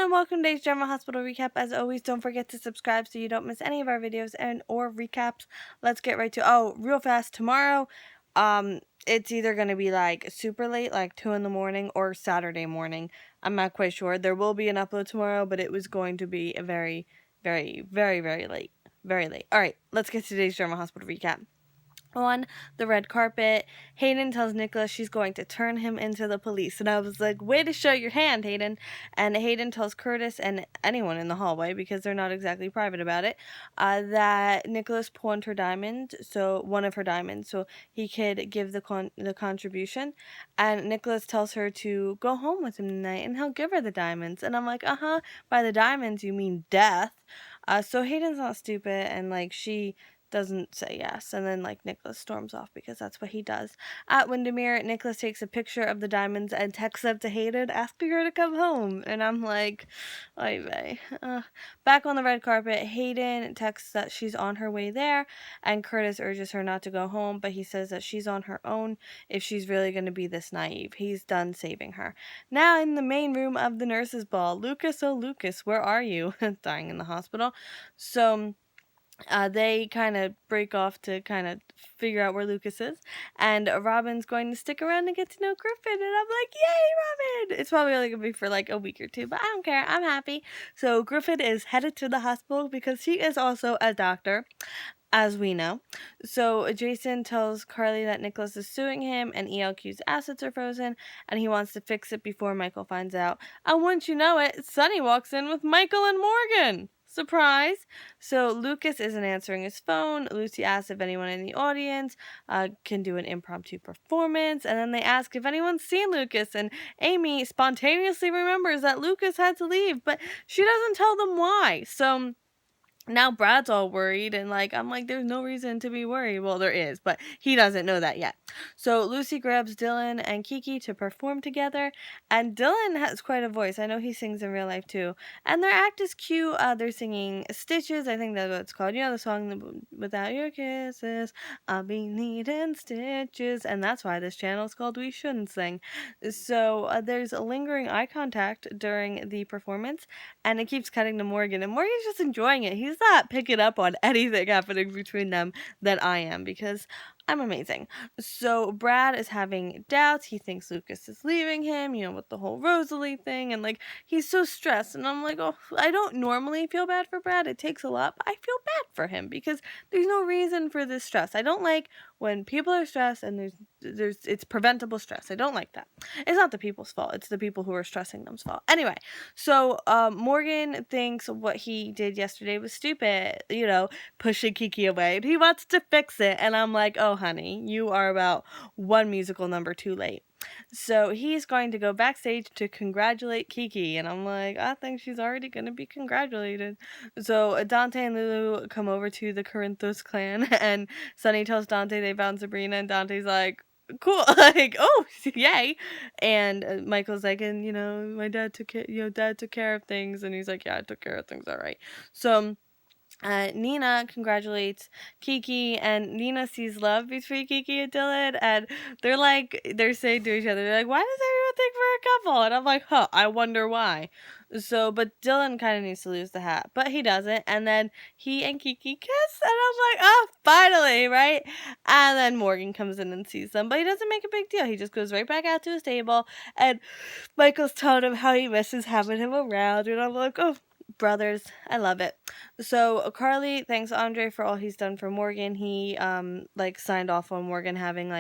and welcome to today's General Hospital Recap. As always, don't forget to subscribe so you don't miss any of our videos or recaps. Let's get right to, real fast, tomorrow, it's either going to be like super late, like 2 in the morning, or Saturday morning. I'm not quite sure. There will be an upload tomorrow, but it was going to be a very, very, very, very late. Very late. Alright, let's get to today's General Hospital Recap. On the red carpet, Hayden tells Nicholas she's going to turn him into the police. And I was like, way to show your hand, Hayden. And Hayden tells Curtis and anyone in the hallway, because they're not exactly private about it, that Nicholas pawned her diamond, so one of her diamonds, so he could give the contribution. And Nicholas tells her to go home with him tonight and he'll give her the diamonds. And I'm like, by the diamonds you mean death. So Hayden's not stupid, and like she doesn't say yes, and then like Nicholas storms off because that's what he does. At Windermere, Nicholas takes a picture of the diamonds and texts them to Hayden asking her to come home, and I'm like, oy vey. Back on the red carpet, Hayden texts that she's on her way there, and Curtis urges her not to go home, but he says that she's on her own if she's really going to be this naive. He's done saving her. Now in the main room of the nurses' ball, Lucas, oh Lucas, where are you? Dying in the hospital. So they kind of break off to kind of figure out where Lucas is, and Robin's going to stick around and get to know Griffin, and I'm like, yay, Robin! It's probably only going to be for like a week or two, but I don't care, I'm happy. So Griffin is headed to the hospital because he is also a doctor, as we know. So Jason tells Carly that Nicholas is suing him and ELQ's assets are frozen, and he wants to fix it before Michael finds out. And once you know it, Sonny walks in with Michael and Morgan. Surprise! So Lucas isn't answering his phone. Lucy asks if anyone in the audience can do an impromptu performance, and then they ask if anyone's seen Lucas, and Amy spontaneously remembers that Lucas had to leave, but she doesn't tell them why. So now Brad's all worried, and like I'm like, there's no reason to be worried. Well, there is, but he doesn't know that yet. So Lucy grabs Dylan and Kiki to perform together, and Dylan has quite a voice. I know he sings in real life too, and their act is cute. They're singing Stitches, I think that's what it's called. You know the song, Without Your Kisses I'll be needing stitches, and that's why this channel is called We Shouldn't Sing. So there's a lingering eye contact during the performance, and it keeps cutting to Morgan, and Morgan's just enjoying it. He's not picking up on anything happening between them that I am, because I'm amazing. So Brad is having doubts. He thinks Lucas is leaving him, with the whole Rosalie thing, and like he's so stressed, and I'm like, oh, I don't normally feel bad for Brad. It takes a lot, but I feel bad for him because there's no reason for this stress. I don't like when people are stressed and it's preventable stress. I don't like that. It's not the people's fault. It's the people who are stressing them's fault. Anyway, so Morgan thinks what he did yesterday was stupid, pushing Kiki away. And he wants to fix it. And I'm like, oh, honey, you are about one musical number too late. So he's going to go backstage to congratulate Kiki, and I'm like, I think she's already going to be congratulated. So Dante and Lulu come over to the Corinthos clan, and Sunny tells Dante they found Sabrina, and Dante's like, cool, like, oh, yay. And Michael's like, and my dad took care of things, and he's like, yeah, I took care of things, all right. So Nina congratulates Kiki, and Nina sees love between Kiki and Dylan, and they're saying to each other, they're like, why does everyone think we're a couple? And I'm like, I wonder why. So, but Dylan kind of needs to lose the hat, but he doesn't, and then he and Kiki kiss, and I'm like, oh, finally, right? And then Morgan comes in and sees them, but he doesn't make a big deal. He just goes right back out to his table, and Michael's telling him how he misses having him around, and I'm like, oh, brothers, I love it. So Carly thanks Andre for all he's done for Morgan. He signed off on Morgan having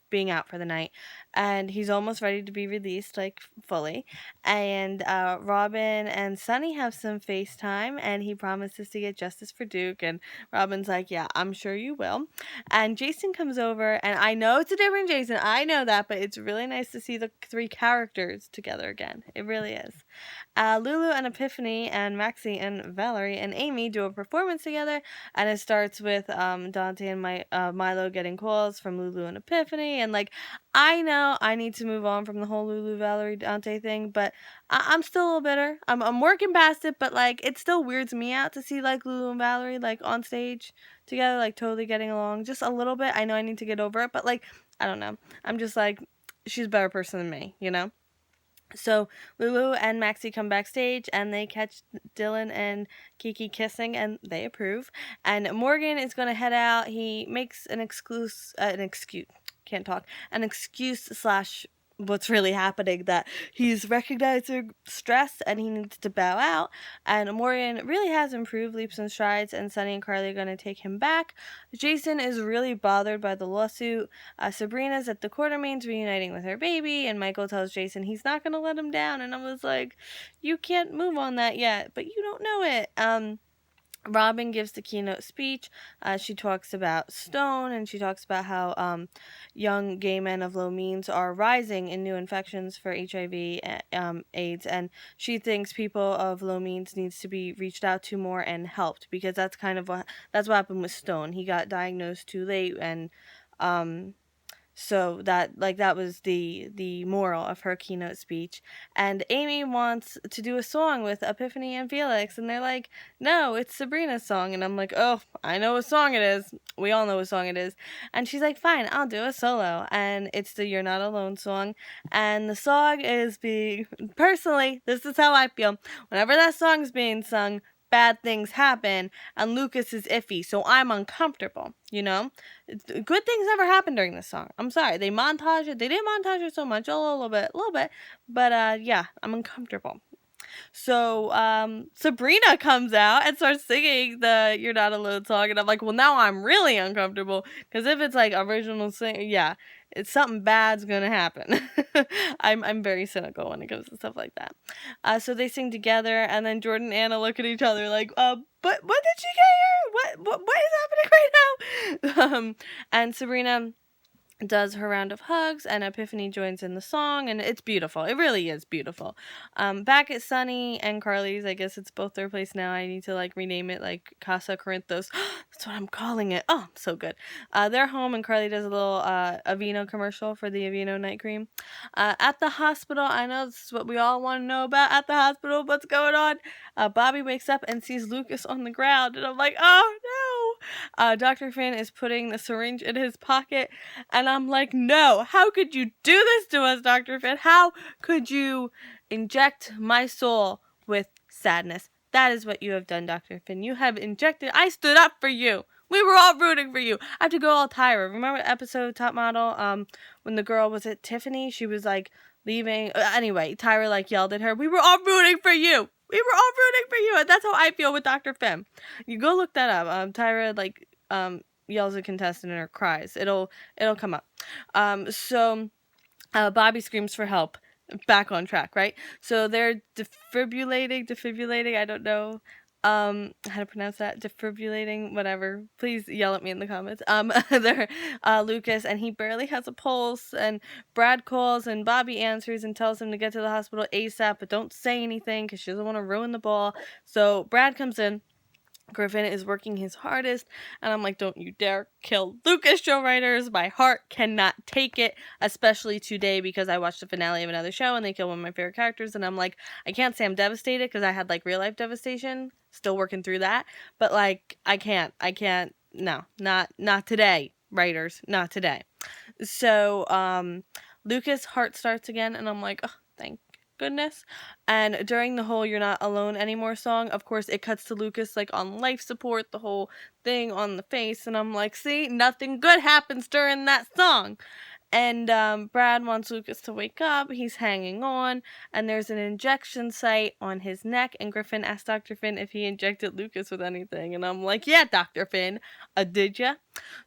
being out for the night, and he's almost ready to be released fully. And Robin and Sunny have some FaceTime, and he promises to get justice for Duke, and Robin's like, yeah, I'm sure you will. And Jason comes over, and I know it's a different Jason, I know that, but it's really nice to see the three characters together again. It really is. Lulu and Epiphany and Maxie and Valerie and Amy do a performance together, and it starts with Dante and Milo getting calls from Lulu and Epiphany, and I know I need to move on from the whole Lulu, Valerie, Dante thing, but I'm still a little bitter. I'm working past it, but it still weirds me out to see Lulu and Valerie on stage together, totally getting along just a little bit. I know I need to get over it, but I don't know. I'm just she's a better person than me, So Lulu and Maxie come backstage and they catch Dylan and Kiki kissing and they approve. And Morgan is going to head out. He makes an excuse slash what's really happening, that he's recognizing stress and he needs to bow out. And Morgan really has improved leaps and strides, and Sunny and Carly are going to take him back. Jason is really bothered by the lawsuit. Sabrina's at the Quartermains reuniting with her baby, and Michael tells Jason he's not going to let him down. And I was like, you can't move on that yet, but you don't know it. Robin gives the keynote speech. She talks about Stone, and she talks about how young gay men of low means are rising in new infections for HIV, AIDS, and she thinks people of low means needs to be reached out to more and helped, because that's what happened with Stone. He got diagnosed too late, and so that was the moral of her keynote speech. And Amy wants to do a song with Epiphany and Felix, and they're like, no, it's Sabrina's song. And I'm like, oh, I know what song it is. We all know what song it is. And she's like, fine, I'll do a solo. And it's the You're Not Alone song. And the song is personally, this is how I feel. Whenever that song's being sung, bad things happen, and Lucas is iffy, so I'm uncomfortable, you know? Good things never happen during this song. I'm sorry. They montage it. They didn't montage it so much, a little bit. But yeah, I'm uncomfortable. So Sabrina comes out and starts singing the You're Not Alone song, and I'm like, well, now I'm really uncomfortable, because if it's like original sing, yeah, it's something bad's gonna happen. I'm very cynical when it comes to stuff like that. So they sing together, and then Jordan and Anna look at each other like, but when did she get here? What is happening right now? And Sabrina does her round of hugs, and Epiphany joins in the song, and it's beautiful. It really is beautiful. Back at Sunny and Carly's, I guess it's both their place now. I need to like rename it like Casa Corinthos. That's what I'm calling it. Oh, so good. They're home, and Carly does a little Aveeno commercial for the Aveeno night cream. At the hospital, I know this is what we all want to know about at the hospital. What's going on? Bobby wakes up and sees Lucas on the ground, and I'm like, oh no. Dr. Finn is putting the syringe in his pocket, and I'm like, no, how could you do this to us, Dr. Finn? How could you inject my soul with sadness? That is what you have done, Dr. Finn. You have injected. I stood up for you. We were all rooting for you. I have to go all Tyra. Remember the episode Top Model? When the girl was at Tiffany, she was like leaving. Anyway, Tyra like yelled at her. We were all rooting for you. We were all rooting for you. And that's how I feel with Dr. Finn. You go look that up. Tyra like yells at contestant or cries. It'll come up. Bobby screams for help. Back on track, right? So they're defibrillating. I don't know how to pronounce that. Defibrillating, whatever. Please yell at me in the comments. They're Lucas, and he barely has a pulse, and Brad calls, and Bobby answers and tells him to get to the hospital ASAP, but don't say anything because she doesn't want to ruin the ball. So Brad comes in. Griffin is working his hardest, and I'm like, don't you dare kill Lucas, show writers. My heart cannot take it, especially today, because I watched the finale of another show and they kill one of my favorite characters, and I'm like, I can't say I'm devastated because I had like real life devastation, still working through that, but like I can't, no, not today, writers, not today. So Lucas' heart starts again, and I'm like, oh, thank goodness. And during the whole You're Not Alone Anymore song, of course, it cuts to Lucas like on life support, the whole thing on the face, and I'm like, see, nothing good happens during that song. And Brad wants Lucas to wake up. He's hanging on, and there's an injection site on his neck, and Griffin asked Dr. Finn if he injected Lucas with anything, and I'm like, yeah, Dr. Finn, did ya?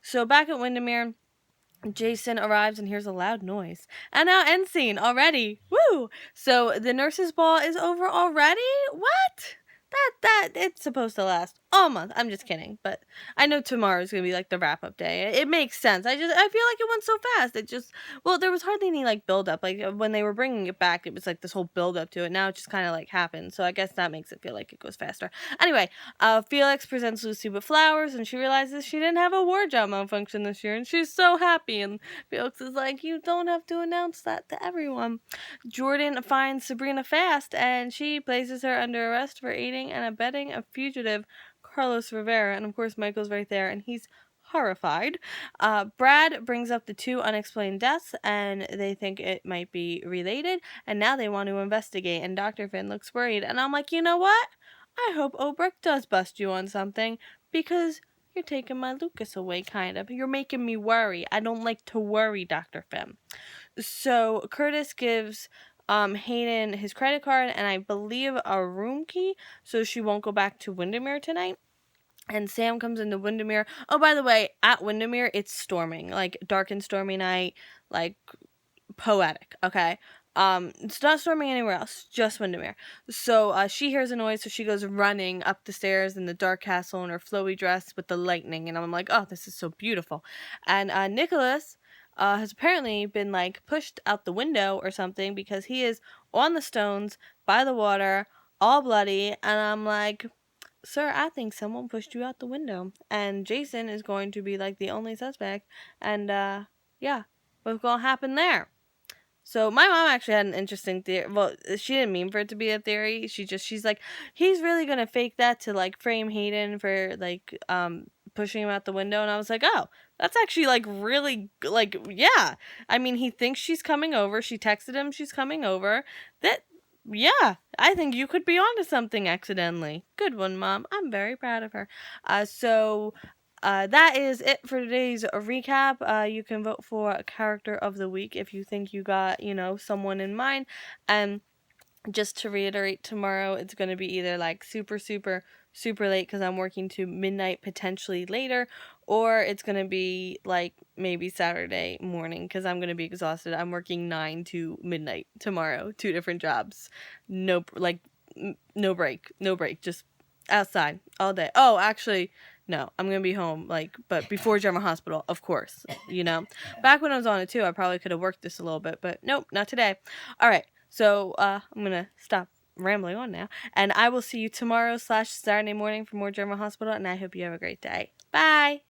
So back at Windermere, Jason arrives and hears a loud noise. And now end scene already. Woo! So the nurse's ball is over already? What? That it's supposed to last all month. I'm just kidding, but I know tomorrow's gonna be like the wrap up day. It makes sense. I feel like it went so fast. There was hardly any like build up. Like when they were bringing it back, it was like this whole build up to it. Now it just kind of like happened. So I guess that makes it feel like it goes faster. Anyway, Felix presents Lucy with flowers, and she realizes she didn't have a ward job malfunction this year, and she's so happy. And Felix is like, you don't have to announce that to everyone. Jordan finds Sabrina fast, and she places her under arrest for aiding and abetting a fugitive, Carlos Rivera. And of course, Michael's right there, and he's horrified. Brad brings up the 2 unexplained deaths, and they think it might be related, and now they want to investigate, and Dr. Finn looks worried, and I'm like, you know what? I hope Obrick does bust you on something, because you're taking my Lucas away, kind of. You're making me worry. I don't like to worry, Dr. Finn. So Curtis gives Hayden his credit card and I believe a room key so she won't go back to Windermere tonight. And Sam comes into Windermere. Oh, by the way, at Windermere, it's storming. Like, dark and stormy night. Like, poetic, okay? It's not storming anywhere else, just Windermere. So she hears a noise, so she goes running up the stairs in the dark castle in her flowy dress with the lightning, and I'm like, oh, this is so beautiful. And Nicholas has apparently been like pushed out the window or something because he is on the stones by the water, all bloody, and I'm like, sir, I think someone pushed you out the window, and Jason is going to be like the only suspect, and yeah, what's gonna happen there? So my mom actually had an interesting theory. Well, she didn't mean for it to be a theory. She's like, he's really gonna fake that to like frame Hayden for like pushing him out the window. And I was like, oh, that's actually like really like, yeah. I mean, he thinks she's coming over. She texted him she's coming over. That, yeah, I think you could be onto something accidentally. Good one, Mom. I'm very proud of her. That is it for today's recap. You can vote for a character of the week if you think you got, someone in mind. And just to reiterate, tomorrow it's going to be either like super, super, super late because I'm working to midnight, potentially later, or it's going to be like maybe Saturday morning because I'm going to be exhausted. I'm working 9 to midnight tomorrow, 2 different jobs. No, like, no break, just outside all day. Oh, actually, no, I'm gonna be home, like, but before General Hospital, of course, Back when I was on it too, I probably could have worked this a little bit, but nope, not today. All right, so I'm gonna stop rambling on now, and I will see you tomorrow / Saturday morning for more General Hospital, and I hope you have a great day. Bye.